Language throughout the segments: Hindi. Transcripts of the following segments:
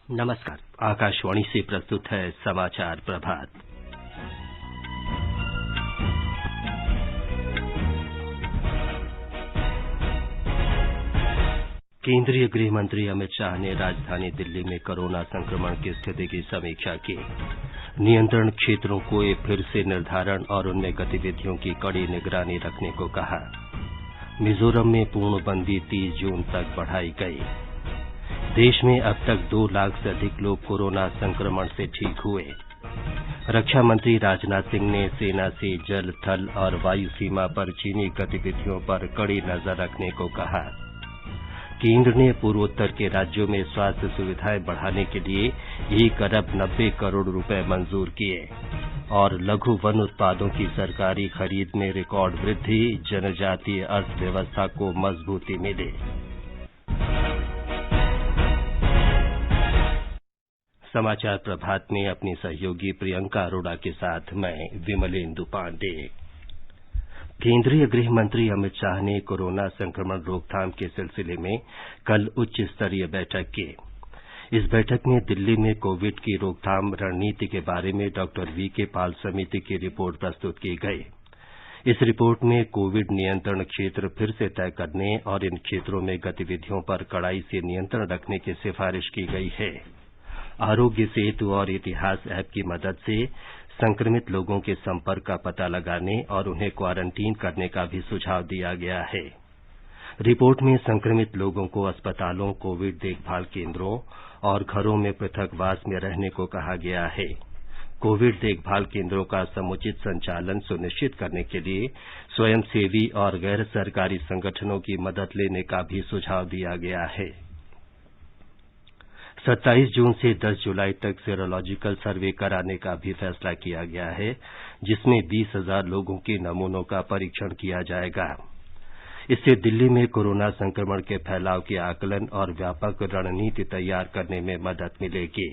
नमस्कार। आकाशवाणी से प्रस्तुत है समाचार प्रभात। केंद्रीय गृह मंत्री अमित शाह ने राजधानी दिल्ली में कोरोना संक्रमण की स्थिति की समीक्षा की। नियंत्रण क्षेत्रों को फिर से निर्धारण और उनमें गतिविधियों की कड़ी निगरानी रखने को कहा। मिजोरम में पूर्णबंदी 30 जून तक बढ़ाई गई। देश में अब तक 2 लाख से अधिक लोग कोरोना संक्रमण से ठीक हुए। रक्षा मंत्री राजनाथ सिंह ने सेना से जल, थल और वायु सीमा पर चीनी गतिविधियों पर कड़ी नजर रखने को कहा। केंद्र ने पूर्वोत्तर के राज्यों में स्वास्थ्य सुविधाएं बढ़ाने के लिए 1 अरब 90 करोड़ रुपए मंजूर किए। और लघु वन उत्पादों की सरकारी खरीद में रिकॉर्ड वृद्धि, जनजातीय अर्थव्यवस्था को मजबूती मिली। समाचार प्रभात में अपनी सहयोगी प्रियंका अरोड़ा के साथ मैं विमलेंदु पांडे। केंद्रीय गृह मंत्री अमित शाह ने कोरोना संक्रमण रोकथाम के सिलसिले में कल उच्च स्तरीय बैठक की। इस बैठक में दिल्ली में कोविड की रोकथाम रणनीति के बारे में डॉक्टर वीके पॉल समिति की रिपोर्ट प्रस्तुत की गई। इस रिपोर्ट में कोविड नियंत्रण क्षेत्र फिर से तय करने और इन क्षेत्रों में गतिविधियों पर कड़ाई से नियंत्रण रखने की सिफारिश की गई है। आरोग्य सेतु और इतिहास ऐप की मदद से संक्रमित लोगों के संपर्क का पता लगाने और उन्हें क्वारंटीन करने का भी सुझाव दिया गया है। रिपोर्ट में संक्रमित लोगों को अस्पतालों, कोविड देखभाल केंद्रों और घरों में पृथकवास में रहने को कहा गया है। कोविड देखभाल केंद्रों का समुचित संचालन सुनिश्चित करने के लिए स्वयंसेवी और गैर सरकारी संगठनों की मदद लेने का भी सुझाव दिया गया है। 27 जून से 10 जुलाई तक सीरोलॉजिकल सर्वे कराने का भी फैसला किया गया है, जिसमें 20,000 लोगों के नमूनों का परीक्षण किया जाएगा। इससे दिल्ली में कोरोना संक्रमण के फैलाव के आकलन और व्यापक रणनीति तैयार करने में मदद मिलेगी।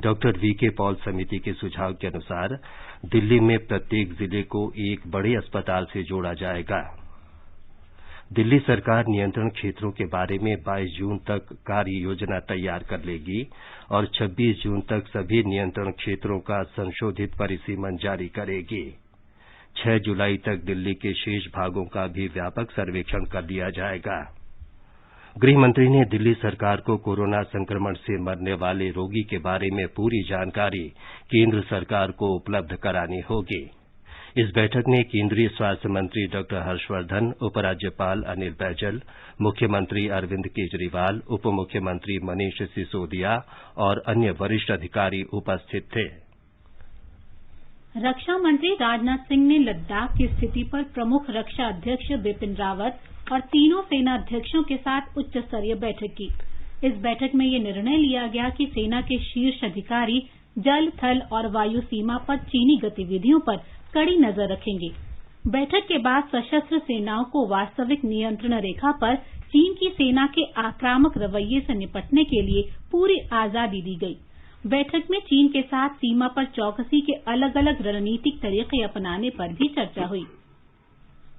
डॉक्टर वीके पॉल समिति के सुझाव के अनुसार दिल्ली में प्रत्येक जिले को एक बड़े अस्पताल से जोड़ा जाएगा। दिल्ली सरकार नियंत्रण क्षेत्रों के बारे में 22 जून तक कार्य योजना तैयार कर लेगी और 26 जून तक सभी नियंत्रण क्षेत्रों का संशोधित परिसीमन जारी करेगी। 6 जुलाई तक दिल्ली के शेष भागों का भी व्यापक सर्वेक्षण कर लिया जाएगा। गृह मंत्री ने दिल्ली सरकार को कोरोना संक्रमण से मरने वाले रोगी के बारे में पूरी जानकारी केंद्र सरकार को उपलब्ध करानी होगी। इस बैठक में केंद्रीय स्वास्थ्य मंत्री डॉक्टर हर्षवर्धन, उपराज्यपाल अनिल बैजल, मुख्यमंत्री अरविंद केजरीवाल, उप मुख्यमंत्री मनीष सिसोदिया और अन्य वरिष्ठ अधिकारी उपस्थित थे। रक्षा मंत्री राजनाथ सिंह ने लद्दाख की स्थिति पर प्रमुख रक्षा अध्यक्ष बिपिन रावत और तीनों सेना अध्यक्षों के साथ उच्च स्तरीय बैठक की। इस बैठक में ये निर्णय लिया गया कि सेना के शीर्ष अधिकारी जल, थल और वायु सीमा पर चीनी गतिविधियों पर कड़ी नजर रखेंगे। बैठक के बाद सशस्त्र सेनाओं को वास्तविक नियंत्रण रेखा पर चीन की सेना के आक्रामक रवैये से निपटने के लिए पूरी आजादी दी गई। बैठक में चीन के साथ सीमा पर चौकसी के अलग अलग रणनीतिक तरीके अपनाने पर भी चर्चा हुई।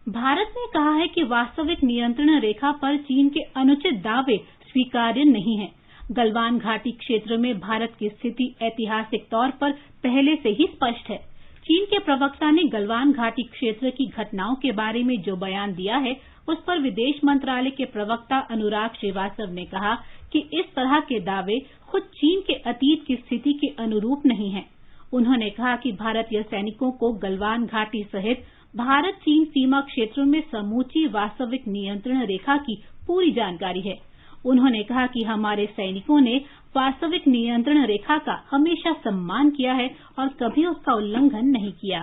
भारत ने कहा है कि वास्तविक नियंत्रण रेखा पर चीन के अनुचित दावे स्वीकार्य नहीं है। गलवान घाटी क्षेत्र में भारत की स्थिति ऐतिहासिक तौर पर पहले से ही स्पष्ट है। चीन के प्रवक्ता ने गलवान घाटी क्षेत्र की घटनाओं के बारे में जो बयान दिया है, उस पर विदेश मंत्रालय के प्रवक्ता अनुराग श्रीवास्तव ने कहा कि इस तरह के दावे खुद चीन के अतीत की स्थिति के अनुरूप नहीं हैं। उन्होंने कहा कि भारतीय सैनिकों को गलवान घाटी सहित भारत चीन सीमा क्षेत्रों में समूची वास्तविक नियंत्रण रेखा की पूरी जानकारी है। उन्होंने कहा कि हमारे सैनिकों ने वास्तविक नियंत्रण रेखा का हमेशा सम्मान किया है और कभी उसका उल्लंघन नहीं किया।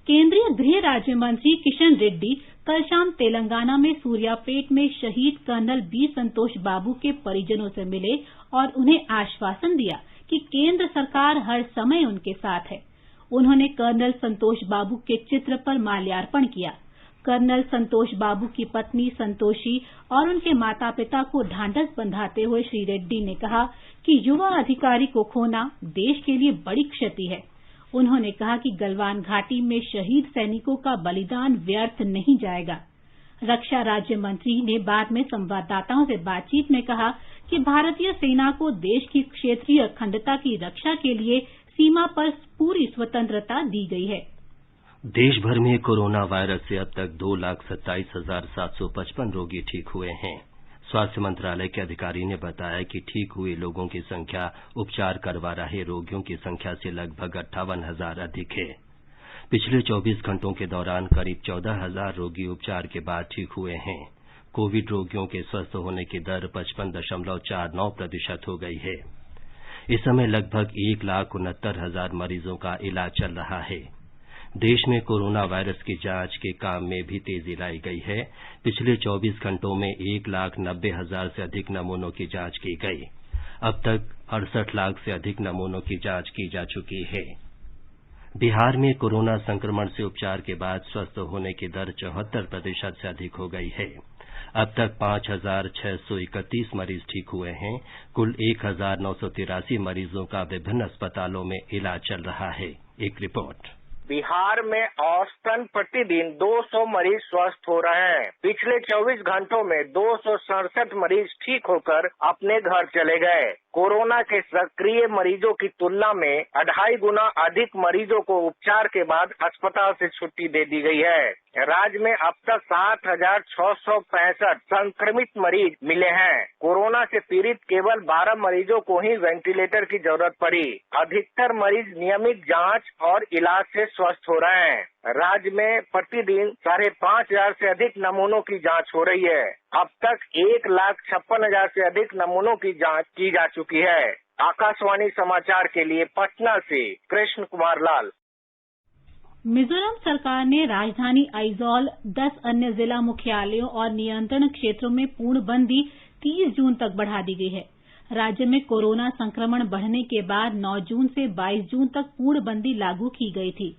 केंद्रीय गृह राज्य मंत्री किशन रेड्डी कल शाम तेलंगाना में सूर्यापेट में शहीद कर्नल बी संतोष बाबू के परिजनों से मिले और उन्हें आश्वासन दिया कि केंद्र सरकार हर समय उनके साथ है। उन्होंने कर्नल संतोष बाबू के चित्र पर माल्यार्पण किया। कर्नल संतोष बाबू की पत्नी संतोषी और उनके माता पिता को ढांढस बंधाते हुए श्री रेड्डी ने कहा कि युवा अधिकारी को खोना देश के लिए बड़ी क्षति है। उन्होंने कहा कि गलवान घाटी में शहीद सैनिकों का बलिदान व्यर्थ नहीं जाएगा। रक्षा राज्य मंत्री ने बाद में संवाददाताओं से बातचीत में कहा कि भारतीय सेना को देश की क्षेत्रीय अखंडता की रक्षा के लिए सीमा पर पूरी स्वतंत्रता दी गई है। देश भर में कोरोना वायरस से अब तक 2,27,755 रोगी ठीक हुए हैं। स्वास्थ्य मंत्रालय के अधिकारी ने बताया कि ठीक हुए लोगों की संख्या उपचार करवा रहे रोगियों की संख्या से लगभग 58,000 अधिक है। पिछले 24 घंटों के दौरान करीब 14,000 रोगी उपचार के बाद ठीक हुए हैं। कोविड रोगियों के स्वस्थ होने की दर 55.49% हो गई है। इस समय लगभग 1,69,000 मरीजों का इलाज चल रहा है। देश में कोरोना वायरस की जांच के काम में भी तेजी लाई गई है। पिछले 24 घंटों में 1,90,000 से अधिक नमूनों की जांच की गई। अब तक 68 लाख से अधिक नमूनों की जांच की जा चुकी है। बिहार में कोरोना संक्रमण से उपचार के बाद स्वस्थ होने की दर 74% से अधिक हो गई है। अब तक 5,631 मरीज ठीक हुए हैं। कुल 1,983 मरीजों का विभिन्न अस्पतालों में इलाज चल रहा है। एक रिपोर्ट। बिहार में औसतन प्रतिदिन 200 मरीज स्वस्थ हो रहे हैं। पिछले 24 घंटों में 267 मरीज ठीक होकर अपने घर चले गए। कोरोना के सक्रिय मरीजों की तुलना में 2.5 गुना अधिक मरीजों को उपचार के बाद अस्पताल से छुट्टी दे दी गई है। राज्य में अब तक 7,665 संक्रमित मरीज मिले हैं। कोरोना से पीड़ित केवल 12 मरीजों को ही वेंटिलेटर की जरूरत पड़ी। अधिकतर मरीज नियमित जांच और इलाज से स्वस्थ हो रहे हैं। राज्य में प्रतिदिन 5,500 से अधिक नमूनों की जांच हो रही है। अब तक 1,56,000 से अधिक नमूनों की जांच की जा चुकी है। आकाशवाणी समाचार के लिए पटना से कृष्ण कुमार लाल। मिजोरम सरकार ने राजधानी आइजॉल, 10 अन्य जिला मुख्यालयों और नियंत्रण क्षेत्रों में पूर्णबंदी 30 जून तक बढ़ा दी गई है। राज्य में कोरोना संक्रमण बढ़ने के बाद 9 जून से 22 जून तक पूर्णबंदी लागू की गई थी।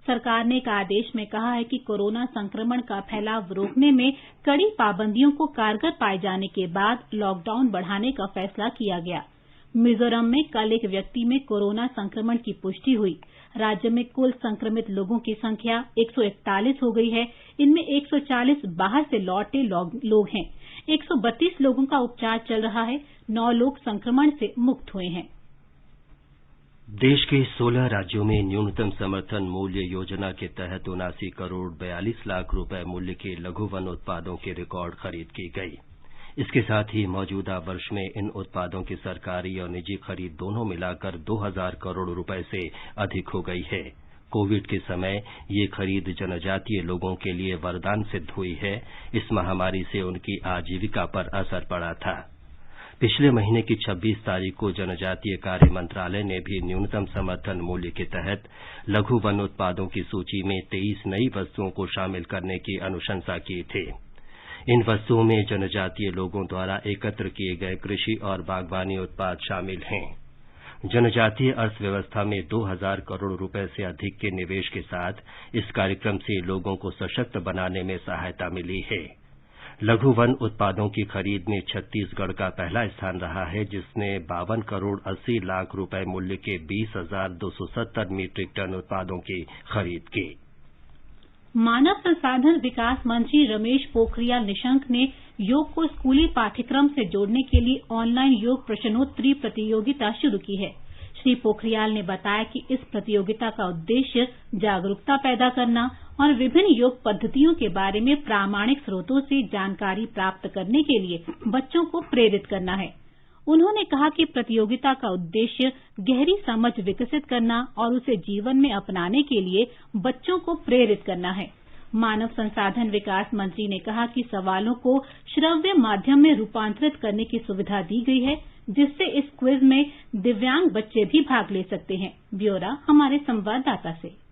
सरकार ने एक आदेश में कहा है कि कोरोना संक्रमण का फैलाव रोकने में कड़ी पाबंदियों को कारगर पाए जाने के बाद लॉकडाउन बढ़ाने का फैसला किया गया। मिजोरम में कल एक व्यक्ति में कोरोना संक्रमण की पुष्टि हुई। राज्य में कुल संक्रमित लोगों की संख्या 141 हो गई है। इनमें 140 बाहर से लौटे लोग हैं। 132 लोगों का उपचार चल रहा है। 9 लोग संक्रमण से मुक्त हुए हैं। देश के 16 राज्यों में न्यूनतम समर्थन मूल्य योजना के तहत 79 करोड़ 42 लाख रुपए मूल्य के लघु वन उत्पादों की रिकॉर्ड खरीद की गई। इसके साथ ही मौजूदा वर्ष में इन उत्पादों की सरकारी और निजी खरीद दोनों मिलाकर 2,000 करोड़ रुपए से अधिक हो गई है। कोविड के समय ये खरीद जनजातीय लोगों के लिए वरदान सिद्ध हुई है। इस महामारी से उनकी आजीविका पर असर पड़ा था। पिछले महीने की 26 तारीख को जनजातीय कार्य मंत्रालय ने भी न्यूनतम समर्थन मूल्य के तहत लघु वन उत्पादों की सूची में 23 नई वस्तुओं को शामिल करने की अनुशंसा की थी। इन वस्तुओं में जनजातीय लोगों द्वारा एकत्र किए गए कृषि और बागवानी उत्पाद शामिल हैं। जनजातीय अर्थव्यवस्था में 2,000 करोड़ रुपए से अधिक के निवेश के साथ इस कार्यक्रम से लोगों को सशक्त बनाने में सहायता मिली है। लघु वन उत्पादों की खरीद में छत्तीसगढ़ का पहला स्थान रहा है, जिसने 52 करोड़ 80 लाख रुपए मूल्य के 20,270 मीट्रिक टन उत्पादों की खरीद की। मानव संसाधन विकास मंत्री रमेश पोखरियाल निशंक ने योग को स्कूली पाठ्यक्रम से जोड़ने के लिए ऑनलाइन योग प्रश्नोत्तरी प्रतियोगिता शुरू की है। श्री पोखरियाल ने बताया कि इस प्रतियोगिता का उद्देश्य जागरूकता पैदा करना और विभिन्न योग पद्धतियों के बारे में प्रामाणिक स्रोतों से जानकारी प्राप्त करने के लिए बच्चों को प्रेरित करना है। उन्होंने कहा कि प्रतियोगिता का उद्देश्य गहरी समझ विकसित करना और उसे जीवन में अपनाने के लिए बच्चों को प्रेरित करना है। मानव संसाधन विकास मंत्री ने कहा कि सवालों को श्रव्य माध्यम में रूपांतरित करने की सुविधा दी गई है, जिससे इस क्विज में दिव्यांग बच्चे भी भाग ले सकते हैं। ब्यौरा हमारे संवाददाता से।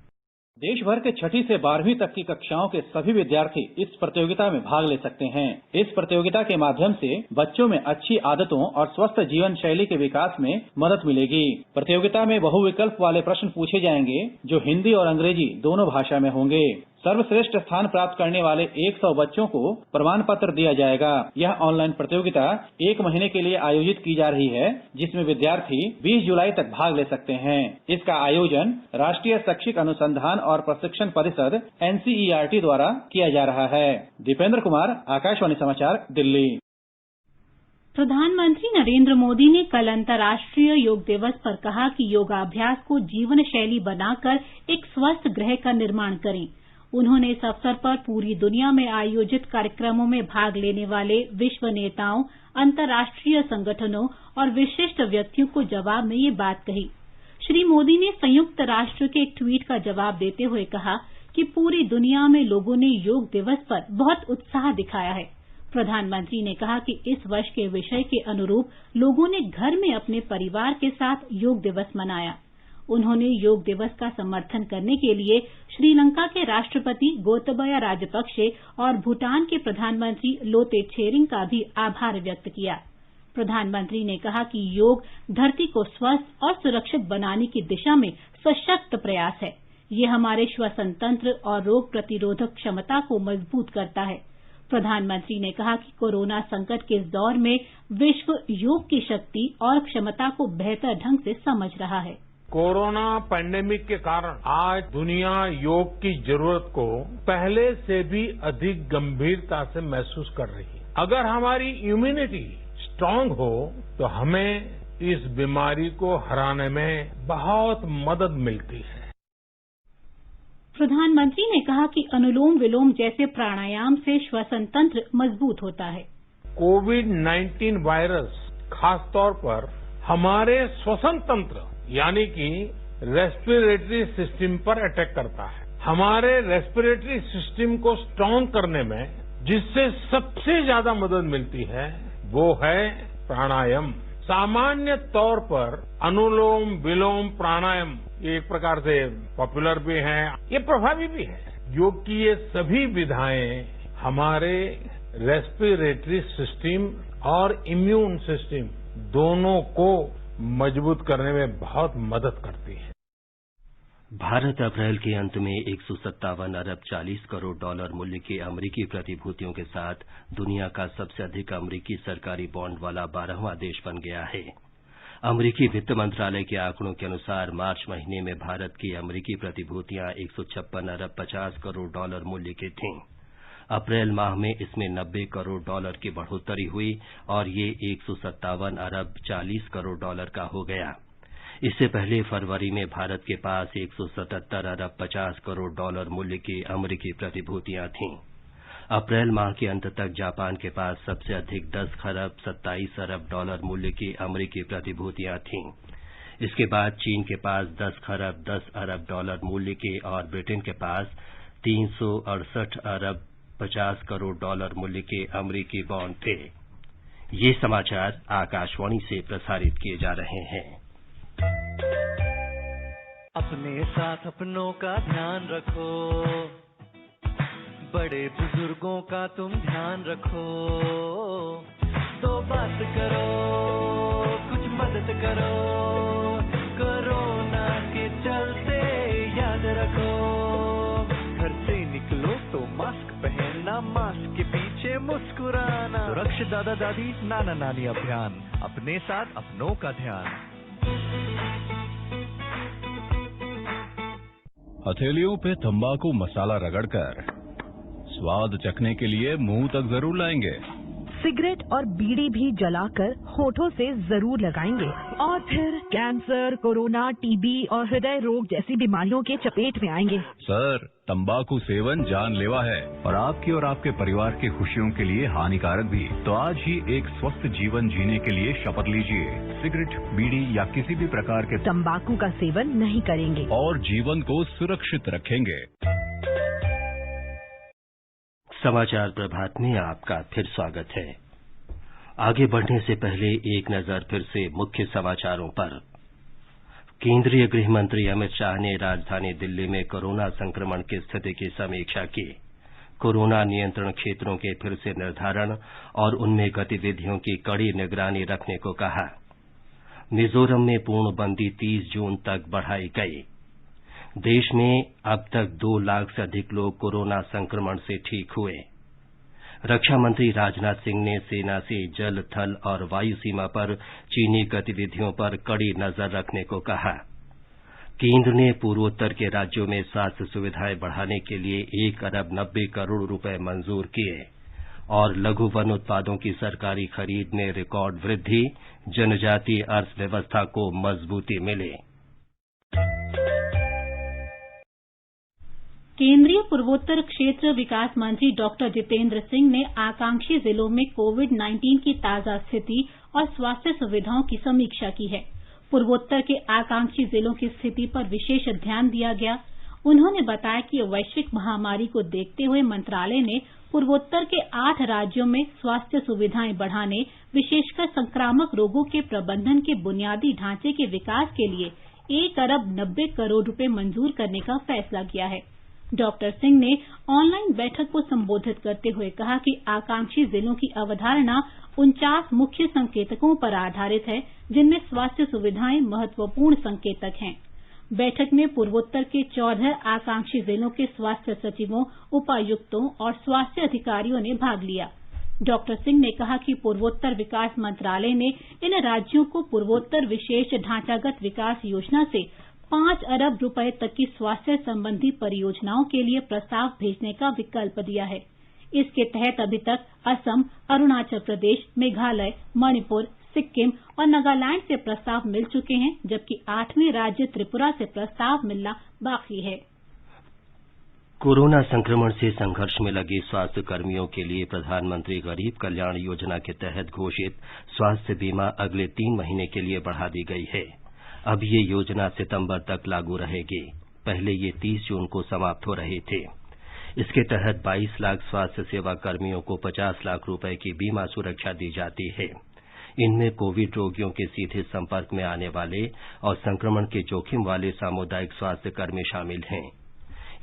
देश भर के 6ठी से 12वीं तक की कक्षाओं के सभी विद्यार्थी इस प्रतियोगिता में भाग ले सकते हैं। इस प्रतियोगिता के माध्यम से बच्चों में अच्छी आदतों और स्वस्थ जीवन शैली के विकास में मदद मिलेगी। प्रतियोगिता में बहुविकल्प वाले प्रश्न पूछे जाएंगे, जो हिंदी और अंग्रेजी दोनों भाषा में होंगे। सर्वश्रेष्ठ स्थान प्राप्त करने वाले 100 बच्चों को प्रमाण पत्र दिया जाएगा। यह ऑनलाइन प्रतियोगिता 1 महीने के लिए आयोजित की जा रही है, जिसमें विद्यार्थी 20 जुलाई तक भाग ले सकते हैं। इसका आयोजन राष्ट्रीय शैक्षिक अनुसंधान और प्रशिक्षण परिषद NCERT द्वारा किया जा रहा है। दीपेंद्र कुमार, आकाशवाणी समाचार, दिल्ली। प्रधानमंत्री नरेंद्र मोदी ने कल अंतर्राष्ट्रीय योग दिवस पर कहा कि योगाभ्यास को जीवन शैली बनाकर एक स्वस्थ ग्रह का निर्माण करें। उन्होंने इस अवसर पर पूरी दुनिया में आयोजित कार्यक्रमों में भाग लेने वाले विश्व नेताओं, अंतर्राष्ट्रीय संगठनों और विशिष्ट व्यक्तियों को जवाब में ये बात कही। श्री मोदी ने संयुक्त राष्ट्र के एक ट्वीट का जवाब देते हुए कहा कि पूरी दुनिया में लोगों ने योग दिवस पर बहुत उत्साह दिखाया है। प्रधानमंत्री ने कहा कि इस वर्ष के विषय के अनुरूप लोगों ने घर में अपने परिवार के साथ योग दिवस मनाया। उन्होंने योग दिवस का समर्थन करने के लिए श्रीलंका के राष्ट्रपति गोतबया राजपक्षे और भूटान के प्रधानमंत्री लोते छेरिंग का भी आभार व्यक्त किया। प्रधानमंत्री ने कहा कि योग धरती को स्वस्थ और सुरक्षित बनाने की दिशा में सशक्त प्रयास है। ये हमारे श्वसन तंत्र और रोग प्रतिरोधक क्षमता को मजबूत करता है। प्रधानमंत्री ने कहा कि कोरोना संकट के इस दौर में विश्व योग की शक्ति और क्षमता को बेहतर ढंग से समझ रहा है। कोरोना पैंडेमिक के कारण आज दुनिया योग की जरूरत को पहले से भी अधिक गंभीरता से महसूस कर रही है। अगर हमारी इम्यूनिटी स्ट्रांग हो तो हमें इस बीमारी को हराने में बहुत मदद मिलती है। प्रधानमंत्री ने कहा कि अनुलोम विलोम जैसे प्राणायाम से श्वसन तंत्र मजबूत होता है। कोविड-19 वायरस खासतौर पर हमारे श्वसन तंत्र यानी कि रेस्पिरेटरी सिस्टम पर अटैक करता है। हमारे रेस्पिरेटरी सिस्टम को स्ट्रांग करने में जिससे सबसे ज्यादा मदद मिलती है वो है प्राणायाम। सामान्य तौर पर अनुलोम विलोम प्राणायाम ये एक प्रकार से पॉपुलर भी है, ये प्रभावी भी है। योग की ये सभी विधाएं हमारे रेस्पिरेटरी सिस्टम और इम्यून सिस्टम दोनों को मजबूत करने में बहुत मदद करती है। भारत अप्रैल के अंत में 157 अरब 40 करोड़ डॉलर मूल्य के अमरीकी प्रतिभूतियों के साथ दुनिया का सबसे अधिक अमरीकी सरकारी बॉन्ड वाला 12वां देश बन गया है। अमरीकी वित्त मंत्रालय के आंकड़ों के अनुसार मार्च महीने में भारत की अमरीकी प्रतिभूतियां 156 अरब 50 करोड़ डॉलर मूल्य की थीं। अप्रैल माह में इसमें 90 करोड़ डॉलर की बढ़ोतरी हुई और ये 157 अरब 40 करोड़ डॉलर का हो गया। इससे पहले फरवरी में भारत के पास 177 अरब 50 करोड़ डॉलर मूल्य की अमरीकी प्रतिभूतियां थीं। अप्रैल माह के अंत तक जापान के पास सबसे अधिक 10 खरब 27 अरब डॉलर मूल्य की अमरीकी प्रतिभूतियां थीं। इसके बाद चीन के पास 10 खरब 10 अरब डॉलर मूल्य के और ब्रिटेन के पास 368 अरब 50 करोड़ डॉलर मूल्य के अमरीकी बॉन्ड थे। ये समाचार आकाशवाणी से प्रसारित किए जा रहे हैं। अपने साथ अपनों का ध्यान रखो, बड़े बुजुर्गों का तुम ध्यान रखो, तो बात करो, कुछ मदद करो, कोरोना के चलते याद रखो, घर से निकलो तो मास्क पहनना, मास्क के पीछे मुस्कुराना, सुरक्षित दादा दादी नाना नानी अभियान, अपने साथ अपनों का ध्यान। हथेलियों पे तंबाकू मसाला रगड़कर स्वाद चखने के लिए मुंह तक जरूर लाएंगे। सिगरेट और बीड़ी भी जलाकर होठों से जरूर लगाएंगे और फिर कैंसर, कोरोना, टीबी और हृदय रोग जैसी बीमारियों के चपेट में आएंगे। सर, तंबाकू सेवन जानलेवा है और आपकी और आपके परिवार की खुशियों के लिए हानिकारक भी। तो आज ही एक स्वस्थ जीवन जीने के लिए शपथ लीजिए। सिगरेट, बीड़ी या किसी भी प्रकार के तंबाकू का सेवन नहीं करेंगे और जीवन को सुरक्षित रखेंगे। समाचार प्रभात में आपका फिर स्वागत है। आगे बढ़ने से पहले एक नजर फिर से मुख्य समाचारों पर। केंद्रीय गृह मंत्री अमित शाह ने राजधानी दिल्ली में कोरोना संक्रमण की स्थिति की समीक्षा की। कोरोना नियंत्रण क्षेत्रों के फिर से निर्धारण और उनमें गतिविधियों की कड़ी निगरानी रखने को कहा। मिजोरम में पूर्णबंदी 30 जून तक बढ़ाई गई। देश में अब तक 2 लाख से अधिक लोग कोरोना संक्रमण से ठीक हुए। रक्षा मंत्री राजनाथ सिंह ने सेना से जल, थल और वायु सीमा पर चीनी गतिविधियों पर कड़ी नजर रखने को कहा। केंद्र ने पूर्वोत्तर के राज्यों में स्वास्थ्य सुविधाएं बढ़ाने के लिए 1 अरब 90 करोड़ रुपए मंजूर किए और लघु वन उत्पादों की सरकारी खरीद में रिकॉर्ड वृद्धि, जनजातीय अर्थव्यवस्था को मजबूती मिली। केंद्रीय पूर्वोत्तर क्षेत्र विकास मंत्री डॉक्टर जितेंद्र सिंह ने आकांक्षी जिलों में कोविड-19 की ताजा स्थिति और स्वास्थ्य सुविधाओं की समीक्षा की है। पूर्वोत्तर के आकांक्षी जिलों की स्थिति पर विशेष ध्यान दिया गया। उन्होंने बताया कि वैश्विक महामारी को देखते हुए मंत्रालय ने पूर्वोत्तर के 8 राज्यों में स्वास्थ्य सुविधाएं बढ़ाने, विशेषकर संक्रामक रोगों के प्रबंधन के बुनियादी ढांचे के विकास के लिए 1 अरब 90 करोड़ रुपए मंजूर करने का फैसला किया है। डॉक्टर सिंह ने ऑनलाइन बैठक को संबोधित करते हुए कहा कि आकांक्षी जिलों की अवधारणा 49 मुख्य संकेतकों पर आधारित है, जिनमें स्वास्थ्य सुविधाएं महत्वपूर्ण संकेतक हैं। बैठक में पूर्वोत्तर के 14 आकांक्षी जिलों के स्वास्थ्य सचिवों, उपायुक्तों और स्वास्थ्य अधिकारियों ने भाग लिया। डॉक्टर सिंह ने कहा कि पूर्वोत्तर विकास मंत्रालय ने इन राज्यों को पूर्वोत्तर विशेष ढांचागत विकास योजना से 5 अरब रुपए तक की स्वास्थ्य संबंधी परियोजनाओं के लिए प्रस्ताव भेजने का विकल्प दिया है। इसके तहत अभी तक असम, अरुणाचल प्रदेश, मेघालय, मणिपुर, सिक्किम और नागालैंड से प्रस्ताव मिल चुके हैं, जबकि 8वें राज्य त्रिपुरा से प्रस्ताव मिलना बाकी है। कोरोना संक्रमण से संघर्ष में लगे स्वास्थ्य कर्मियों के लिए प्रधानमंत्री गरीब कल्याण योजना के तहत घोषित स्वास्थ्य बीमा अगले 3 महीने के लिए बढ़ा दी गई है। अब ये योजना सितंबर तक लागू रहेगी। पहले ये 30 जून को समाप्त हो रहे थे। इसके तहत 22 लाख स्वास्थ्य सेवा कर्मियों को 50 लाख रुपए की बीमा सुरक्षा दी जाती है। इनमें कोविड रोगियों के सीधे संपर्क में आने वाले और संक्रमण के जोखिम वाले सामुदायिक स्वास्थ्य कर्मी शामिल हैं।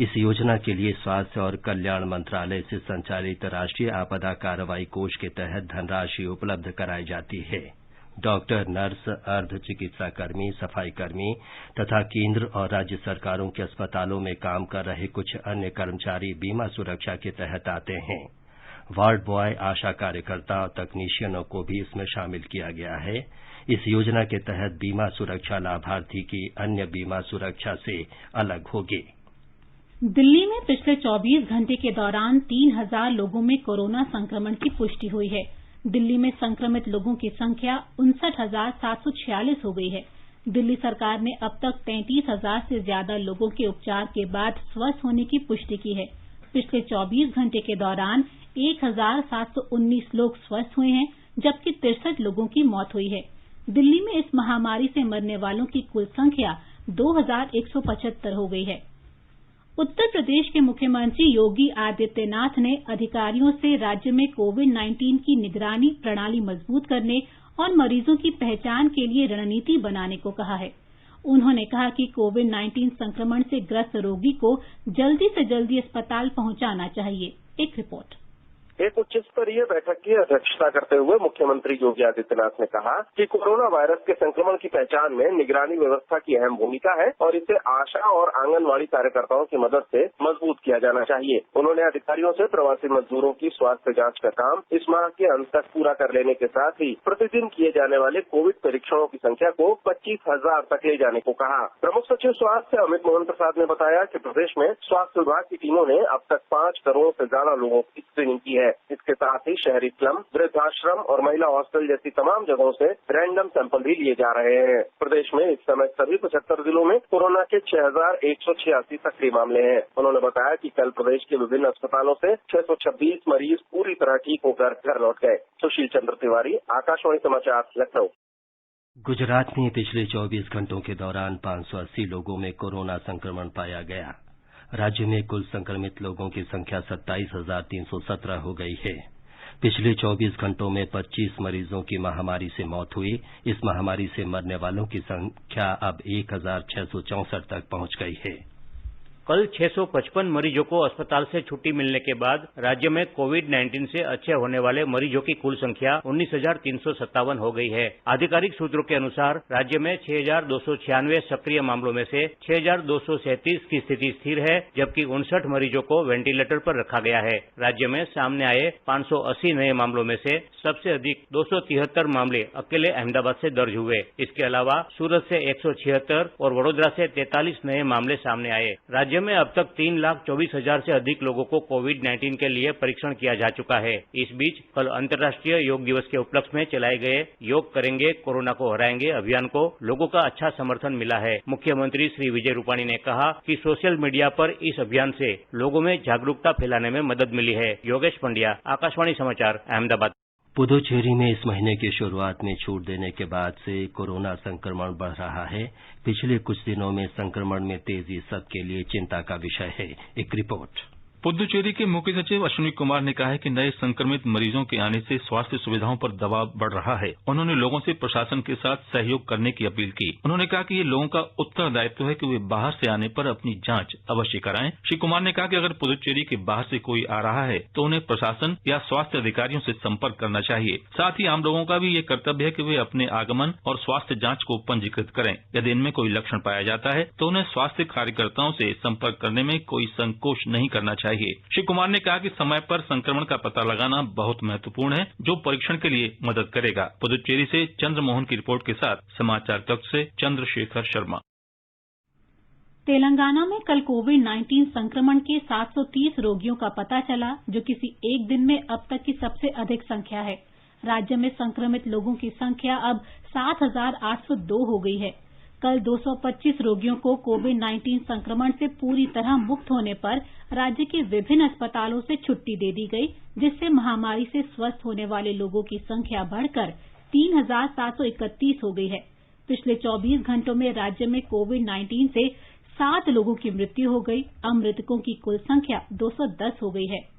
इस योजना के लिए स्वास्थ्य और कल्याण मंत्रालय से संचालित राष्ट्रीय आपदा कार्रवाई कोष के तहत धनराशि उपलब्ध कराई जाती है। डॉक्टर, नर्स, अर्ध चिकित्सा कर्मी, सफाई कर्मी तथा केंद्र और राज्य सरकारों के अस्पतालों में काम कर रहे कुछ अन्य कर्मचारी बीमा सुरक्षा के तहत आते हैं। वार्ड बॉय, आशा कार्यकर्ता और तकनीशियनों को भी इसमें शामिल किया गया है। इस योजना के तहत बीमा सुरक्षा लाभार्थी की अन्य बीमा सुरक्षा से अलग होगी। दिल्ली में पिछले 24 घंटे के दौरान 3000 लोगों में कोरोना संक्रमण की पुष्टि हुई है। दिल्ली में संक्रमित लोगों की संख्या 59,746 हो गई है। दिल्ली सरकार ने अब तक 33,000 से ज्यादा लोगों के उपचार के बाद स्वस्थ होने की पुष्टि की है। पिछले 24 घंटे के दौरान 1,719 लोग स्वस्थ हुए हैं, जबकि 63 लोगों की मौत हुई है। दिल्ली में इस महामारी से मरने वालों की कुल संख्या 2,175 हो गई है। उत्तर प्रदेश के मुख्यमंत्री योगी आदित्यनाथ ने अधिकारियों से राज्य में कोविड-19 की निगरानी प्रणाली मजबूत करने और मरीजों की पहचान के लिए रणनीति बनाने को कहा है। उन्होंने कहा कि कोविड-19 संक्रमण से ग्रस्त रोगी को जल्दी से जल्दी अस्पताल पहुंचाना चाहिए। एक रिपोर्ट। एक उच्च स्तरीय बैठक की अध्यक्षता करते हुए मुख्यमंत्री योगी आदित्यनाथ ने कहा कि कोरोना वायरस के संक्रमण की पहचान में निगरानी व्यवस्था की अहम भूमिका है और इसे आशा और आंगनवाड़ी कार्यकर्ताओं की मदद से मजबूत किया जाना चाहिए। उन्होंने अधिकारियों से प्रवासी मजदूरों की स्वास्थ्य जांच का काम इस माह के अंत तक पूरा कर लेने के साथ ही प्रतिदिन किए जाने वाले कोविड परीक्षणों की संख्या को 25,000 तक ले जाने को कहा। प्रमुख सचिव स्वास्थ्य अमित मोहन प्रसाद ने बताया कि प्रदेश में स्वास्थ्य विभाग की टीमों ने अब तक 5 करोड़ से ज्यादा लोगों की स्क्रीनिंग की है। इसके साथ ही शहरी स्लम, वृद्धाश्रम और महिला हॉस्टल जैसी तमाम जगहों से रैंडम सैंपल भी लिए जा रहे हैं। प्रदेश में इस समय सभी 75 जिलों में कोरोना के 6,186 सक्रिय मामले हैं। उन्होंने बताया कि कल प्रदेश के विभिन्न अस्पतालों से 626 मरीज पूरी तरह ठीक होकर घर लौट गए। सुशील चंद्र तिवारी, आकाशवाणी समाचार, लखनऊ। गुजरात में पिछले 24 घंटों के दौरान 580 लोगों में कोरोना संक्रमण पाया गया। राज्य में कुल संक्रमित लोगों की संख्या 27,317 हो गई है। पिछले 24 घंटों में 25 मरीजों की महामारी से मौत हुई। इस महामारी से मरने वालों की संख्या अब 1,664 तक पहुंच गई है। कल 655 मरीजों को अस्पताल से छुट्टी मिलने के बाद राज्य में कोविड-19 से अच्छे होने वाले मरीजों की कुल संख्या 19,357 हो गई है। आधिकारिक सूत्रों के अनुसार राज्य में 6,296 सक्रिय मामलों में से 6,237 की स्थिति स्थिर है, जबकि 59 मरीजों को वेंटिलेटर पर रखा गया है। राज्य में सामने आए 580 नए मामलों में से सबसे अधिक 273 मामले अकेले अहमदाबाद से दर्ज हुए। इसके अलावा सूरत से 176 और वडोदरा से 43 नए मामले सामने आए। राज्य में अब तक 3,24,000 से अधिक लोगों को कोविड-19 के लिए परीक्षण किया जा चुका है। इस बीच कल अंतर्राष्ट्रीय योग दिवस के उपलक्ष्य में चलाए गए योग करेंगे कोरोना को हराएंगे अभियान को लोगों का अच्छा समर्थन मिला है। मुख्यमंत्री श्री विजय रूपाणी ने कहा कि सोशल मीडिया पर इस अभियान से लोगों में जागरूकता फैलाने में मदद मिली है। योगेश पंड्या, आकाशवाणी समाचार, अहमदाबाद। पुदुचेरी में इस महीने की शुरुआत में छूट देने के बाद से कोरोना संक्रमण बढ़ रहा है। पिछले कुछ दिनों में संक्रमण में तेजी सबके लिए चिंता का विषय है। एक रिपोर्ट। पुदुचेरी के मुख्य सचिव अश्विनी कुमार ने कहा है कि नए संक्रमित मरीजों के आने से स्वास्थ्य सुविधाओं पर दबाव बढ़ रहा है। उन्होंने लोगों से प्रशासन के साथ सहयोग करने की अपील की। उन्होंने कहा कि ये लोगों का उत्तरदायित्व है कि वे बाहर से आने पर अपनी जांच अवश्य कराएं। श्री कुमार ने कहा कि अगर पुदुचेरी के बाहर से कोई आ रहा है तो उन्हें प्रशासन या स्वास्थ्य अधिकारियों से संपर्क करना चाहिए। साथ ही आम लोगों का भी ये कर्तव्य है कि वे अपने आगमन और स्वास्थ्य जांच को पंजीकृत करें। यदि इनमें कोई लक्षण पाया जाता है तो उन्हें स्वास्थ्य कार्यकर्ताओं से संपर्क करने में कोई संकोच नहीं करना चाहिए। श्री कुमार ने कहा कि समय पर संक्रमण का पता लगाना बहुत महत्वपूर्ण है, जो परीक्षण के लिए मदद करेगा। पुदुचेरी से चंद्रमोहन की रिपोर्ट के साथ समाचार कक्ष से चंद्रशेखर शर्मा। तेलंगाना में कल कोविड-19 संक्रमण के 730 रोगियों का पता चला, जो किसी एक दिन में अब तक की सबसे अधिक संख्या है। राज्य में संक्रमित लोगों की संख्या अब 7,802 हो गई है। कल 225 रोगियों को कोविड-19 संक्रमण से पूरी तरह मुक्त होने पर राज्य के विभिन्न अस्पतालों से छुट्टी दे दी गई, जिससे महामारी से स्वस्थ होने वाले लोगों की संख्या बढ़कर 3,731 हो गई है। पिछले 24 घंटों में राज्य में कोविड-19 से 7 लोगों की मृत्यु हो गई। अब मृतकों की कुल संख्या 210 हो गई है।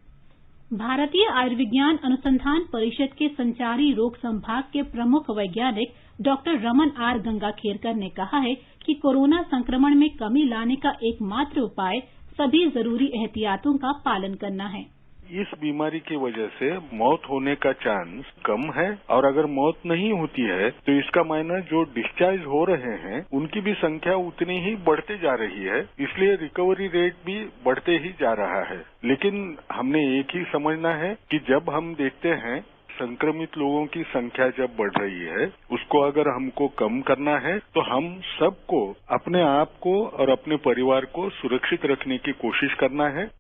भारतीय आयुर्विज्ञान अनुसंधान परिषद के संचारी रोग संभाग के प्रमुख वैज्ञानिक डॉक्टर रमन आर गंगाखेरकर ने कहा है कि कोरोना संक्रमण में कमी लाने का एकमात्र उपाय सभी जरूरी एहतियातों का पालन करना है। इस बीमारी की वजह से मौत होने का चांस कम है, और अगर मौत नहीं होती है तो इसका मायना जो डिस्चार्ज हो रहे हैं उनकी भी संख्या उतनी ही बढ़ते जा रही है। इसलिए रिकवरी रेट भी बढ़ते ही जा रहा है। लेकिन हमने एक ही समझना है कि जब हम देखते हैं संक्रमित लोगों की संख्या जब बढ़ रही है, उसको अगर हमको कम करना है तो हम सबको अपने आप को और अपने परिवार को सुरक्षित रखने की कोशिश करना है।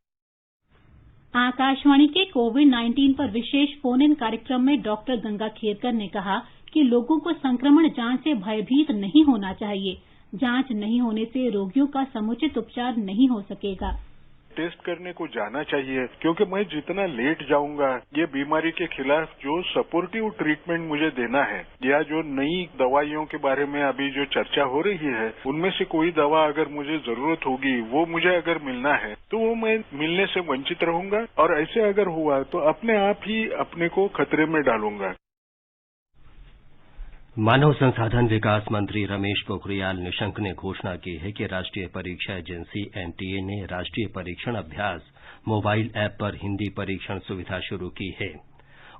आकाशवाणी के कोविड-19 पर विशेष फोन इन कार्यक्रम में डॉक्टर गंगाखेरकर ने कहा कि लोगों को संक्रमण जांच से भयभीत नहीं होना चाहिए। जांच नहीं होने से रोगियों का समुचित उपचार नहीं हो सकेगा। टेस्ट करने को जाना चाहिए, क्योंकि मैं जितना लेट जाऊंगा, ये बीमारी के खिलाफ जो सपोर्टिव ट्रीटमेंट मुझे देना है या जो नई दवाइयों के बारे में अभी जो चर्चा हो रही है, उनमें से कोई दवा अगर मुझे जरूरत होगी, वो मुझे अगर मिलना है तो वो मैं मिलने से वंचित रहूंगा, और ऐसे अगर हुआ तो अपने आप ही अपने को खतरे में डालूंगा। मानव संसाधन विकास मंत्री रमेश पोखरियाल निशंक ने घोषणा की है कि राष्ट्रीय परीक्षा एजेंसी एनटीए ने राष्ट्रीय परीक्षण अभ्यास मोबाइल ऐप पर हिंदी परीक्षण सुविधा शुरू की है।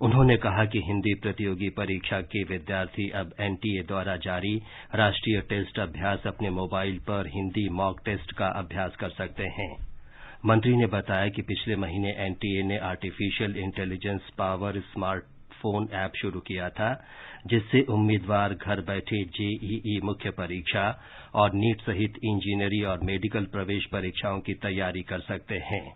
उन्होंने कहा कि हिंदी प्रतियोगी परीक्षा के विद्यार्थी अब एनटीए द्वारा जारी राष्ट्रीय टेस्ट अभ्यास अपने मोबाइल पर हिंदी मॉक टेस्ट का अभ्यास कर सकते हैं। मंत्री ने बताया कि पिछले महीने एनटीए ने artificial intelligence power smartphone app शुरू किया था, जिससे उम्मीदवार घर बैठे जेईई मुख्य परीक्षा और नीट सहित इंजीनियरिंग और मेडिकल प्रवेश परीक्षाओं की तैयारी कर सकते हैं।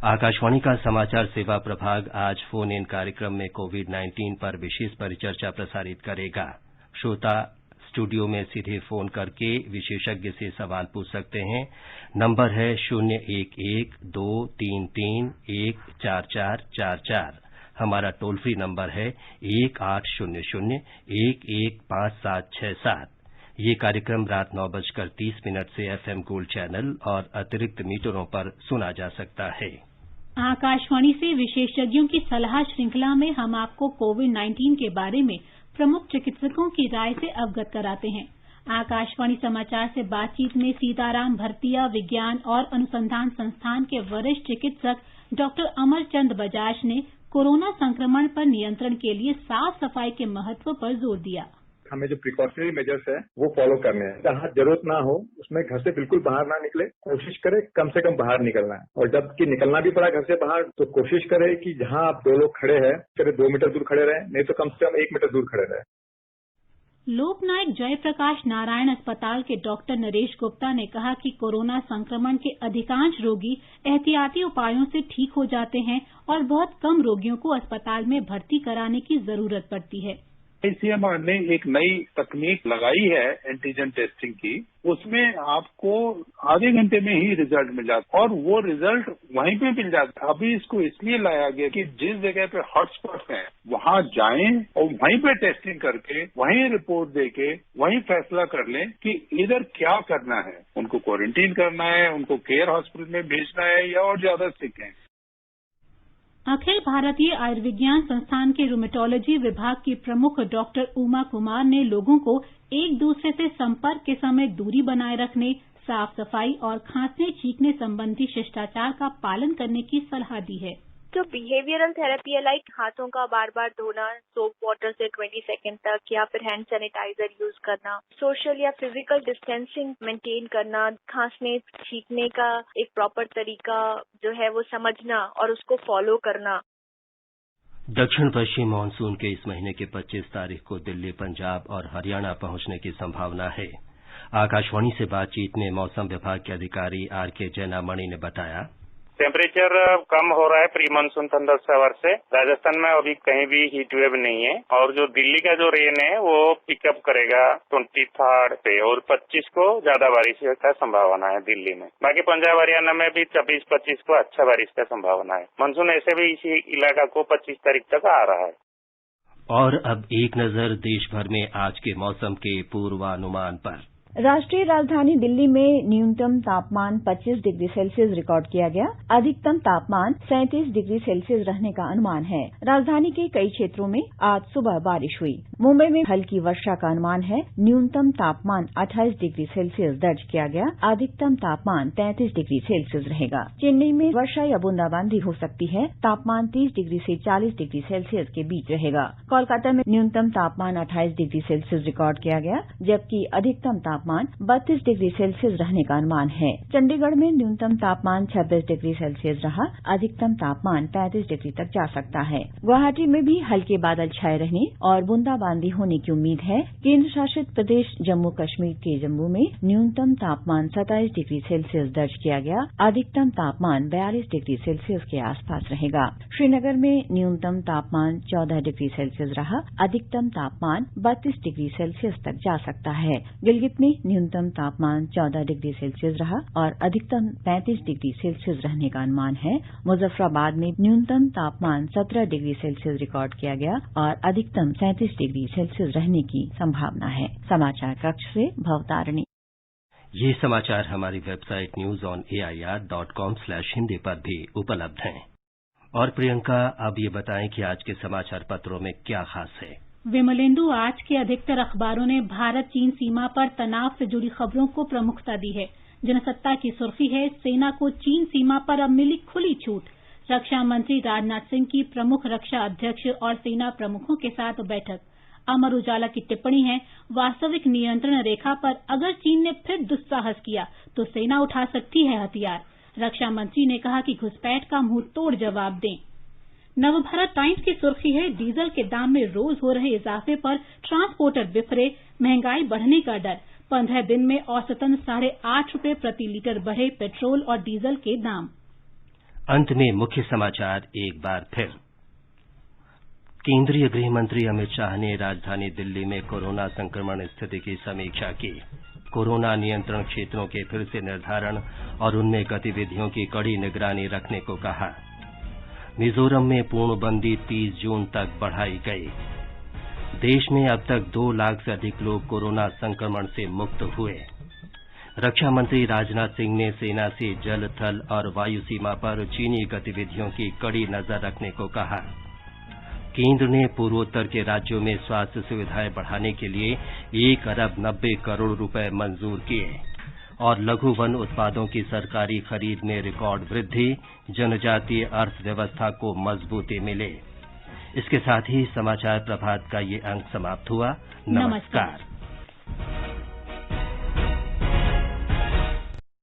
आकाशवाणी का समाचार सेवा प्रभाग आज फोन इन कार्यक्रम में कोविड-19 पर विशेष परिचर्चा प्रसारित करेगा। श्रोता स्टूडियो में सीधे फोन करके विशेषज्ञ से सवाल पूछ सकते हैं। नंबर है 011-233-14444। हमारा टोल फ्री नंबर है 1800-115767। ये कार्यक्रम रात 9:30 से एफएम गोल्ड चैनल और अतिरिक्त मीटरों पर सुना जा सकता है। आकाशवाणी से विशेषज्ञों की सलाह श्रृंखला में हम आपको कोविड-19 के बारे में प्रमुख चिकित्सकों की राय से अवगत कराते हैं। आकाशवाणी समाचार से बातचीत में सीताराम भरतिया विज्ञान और अनुसंधान संस्थान के वरिष्ठ चिकित्सक डॉक्टर अमरचंद बजाज ने कोरोना संक्रमण पर नियंत्रण के लिए साफ सफाई के महत्व पर जोर दिया। हमें जो प्रिकॉशनरी मेजर्स है वो फॉलो करने हैं। जहाँ जरूरत ना हो उसमें घर से बिल्कुल बाहर ना निकले, कोशिश करें कम से कम बाहर निकलना है। और जबकि निकलना भी पड़ा घर से बाहर तो कोशिश करें कि जहाँ आप 2 लोग खड़े हैं करीब 2 मीटर दूर खड़े रहें, नहीं तो कम से कम 1 मीटर दूर खड़े रहें। लोकनायक जयप्रकाश नारायण अस्पताल के डॉक्टर नरेश गुप्ता ने कहा कि कोरोना संक्रमण के अधिकांश रोगी एहतियाती उपायों से ठीक हो जाते हैं और बहुत कम रोगियों को अस्पताल में भर्ती कराने की जरूरत पड़ती है। आईसीएमआर ने एक नई तकनीक लगाई है एंटीजन टेस्टिंग की, उसमें आपको आधे घंटे में ही रिजल्ट मिल जाता है और वो रिजल्ट वहीं पे मिल जाता है। अभी इसको इसलिए लाया गया कि जिस जगह पे हॉटस्पॉट है वहां जाएं और वहीं पे टेस्टिंग करके वहीं रिपोर्ट देके वहीं फैसला कर लें कि इधर क्या करना है, उनको क्वारंटीन करना है, उनको केयर हॉस्पिटल में भेजना है या और ज्यादा सिक है। अखिल भारतीय आयुर्विज्ञान संस्थान के रूमेटोलॉजी विभाग की प्रमुख डॉक्टर उमा कुमार ने लोगों को एक दूसरे से संपर्क के समय दूरी बनाए रखने, साफ सफाई और खांसने छींकने संबंधी शिष्टाचार का पालन करने की सलाह दी है। जो बिहेवियरल थेरेपी है लाइक हाथों का बार बार धोना सोप वाटर से 20 सेकंड तक या फिर हैंड सैनिटाइजर यूज करना, सोशल या फिजिकल डिस्टेंसिंग मेंटेन करना, खांसने छींकने का एक प्रॉपर तरीका जो है वो समझना और उसको फॉलो करना। दक्षिण पश्चिम मानसून के इस महीने की 25 तारीख को दिल्ली, पंजाब और हरियाणा पहुंचने की संभावना है। आकाशवाणी से बातचीत में मौसम विभाग के अधिकारी आरके जैनामणि ने बताया, टेम्परेचर कम हो रहा है प्री मानसून थंडर शावर से। राजस्थान में अभी कहीं भी हीट वेव नहीं है और जो दिल्ली का जो रेन है वो पिकअप करेगा 23 पे और 25 को ज्यादा बारिश का संभावना है दिल्ली में। बाकी पंजाब हरियाणा में भी 24-25 को अच्छा बारिश का संभावना है। मानसून ऐसे भी इसी इलाका को 25 तारीख तक आ रहा है। और अब एक नजर देश भर में आज के मौसम के पूर्वानुमान पर। राष्ट्रीय राजधानी दिल्ली में न्यूनतम तापमान 25 डिग्री सेल्सियस रिकॉर्ड किया गया। अधिकतम तापमान 37 डिग्री सेल्सियस रहने का अनुमान है। राजधानी के कई क्षेत्रों में आज सुबह बारिश हुई। मुंबई में हल्की वर्षा का अनुमान है। न्यूनतम तापमान 28 डिग्री सेल्सियस दर्ज किया गया। अधिकतम तापमान 33 डिग्री सेल्सियस रहेगा। चेन्नई में वर्षा या बूंदाबांदी हो सकती है। तापमान 30 डिग्री से 40 डिग्री सेल्सियस के बीच रहेगा। कोलकाता में न्यूनतम तापमान 28 डिग्री सेल्सियस रिकॉर्ड किया गया, जबकि अधिकतम तापमान 32 डिग्री सेल्सियस रहने का अनुमान है। चंडीगढ़ में न्यूनतम तापमान 26 डिग्री सेल्सियस रहा। अधिकतम तापमान 35 डिग्री तक जा सकता है। गुवाहाटी में भी हल्के बादल छाए रहने और बूंदाबांदी होने की उम्मीद है। केंद्र शासित प्रदेश जम्मू कश्मीर के जम्मू में न्यूनतम तापमान 27 डिग्री सेल्सियस दर्ज किया गया। अधिकतम तापमान 42 डिग्री सेल्सियस के आसपास रहेगा। श्रीनगर में न्यूनतम तापमान 14 डिग्री सेल्सियस रहा। अधिकतम तापमान 32 डिग्री सेल्सियस तक जा सकता है। गिलगित में न्यूनतम तापमान 14 डिग्री सेल्सियस रहा और अधिकतम 35 डिग्री सेल्सियस रहने का अनुमान है। मुजफ्फराबाद में न्यूनतम तापमान 17 डिग्री सेल्सियस रिकॉर्ड किया गया और अधिकतम 37 डिग्री सेल्सियस रहने की संभावना है। समाचार कक्ष से भवतारिणी। ये समाचार हमारी वेबसाइट newsonair.com/hindi पर भी उपलब्ध हैं। और प्रियंका, अब ये बताएं कि आज के समाचार पत्रों में क्या खास है। विमलेंदु, आज के अधिकतर अखबारों ने भारत चीन सीमा पर तनाव से जुड़ी खबरों को प्रमुखता दी है। जनसत्ता की सुर्खी है, सेना को चीन सीमा पर अब मिली खुली छूट। रक्षा मंत्री राजनाथ सिंह की प्रमुख रक्षा अध्यक्ष और सेना प्रमुखों के साथ बैठक। अमर उजाला की टिप्पणी है, वास्तविक नियंत्रण रेखा पर अगर चीन ने फिर दुस्साहस किया तो सेना उठा सकती है हथियार। रक्षा मंत्री ने कहा कि घुसपैठ का मुंह तोड़ जवाब दें। नवभारत टाइम्स की सुर्खी है, डीजल के दाम में रोज हो रहे इजाफे पर ट्रांसपोर्टर बिफरे, महंगाई बढ़ने का डर। 15 दिन में औसतन 8.5 रुपए प्रति लीटर बढ़े पेट्रोल और डीजल के दाम। अंत में मुख्य समाचार एक बार फिर। केंद्रीय गृह मंत्री अमित शाह ने राजधानी दिल्ली में कोरोना संक्रमण स्थिति की समीक्षा की। कोरोना नियंत्रण क्षेत्रों के फिर से निर्धारण और उनमें गतिविधियों की कड़ी निगरानी रखने को कहा। मिजोरम में पूर्णबंदी 30 जून तक बढ़ाई गई। देश में अब तक 2 लाख से अधिक लोग कोरोना संक्रमण से मुक्त हुए। रक्षा मंत्री राजनाथ सिंह ने सेना से जल, थल और वायु सीमा पर चीनी गतिविधियों की कड़ी नजर रखने को कहा। केंद्र ने पूर्वोत्तर के राज्यों में स्वास्थ्य सुविधाएं बढ़ाने के लिए 1 अरब 90 करोड़ रुपए मंजूर किए। और लघु वन उत्पादों की सरकारी खरीद में रिकॉर्ड वृद्धि, जनजातीय अर्थव्यवस्था को मजबूती मिले। इसके साथ ही समाचार प्रभात का ये अंक समाप्त हुआ। नमस्कार।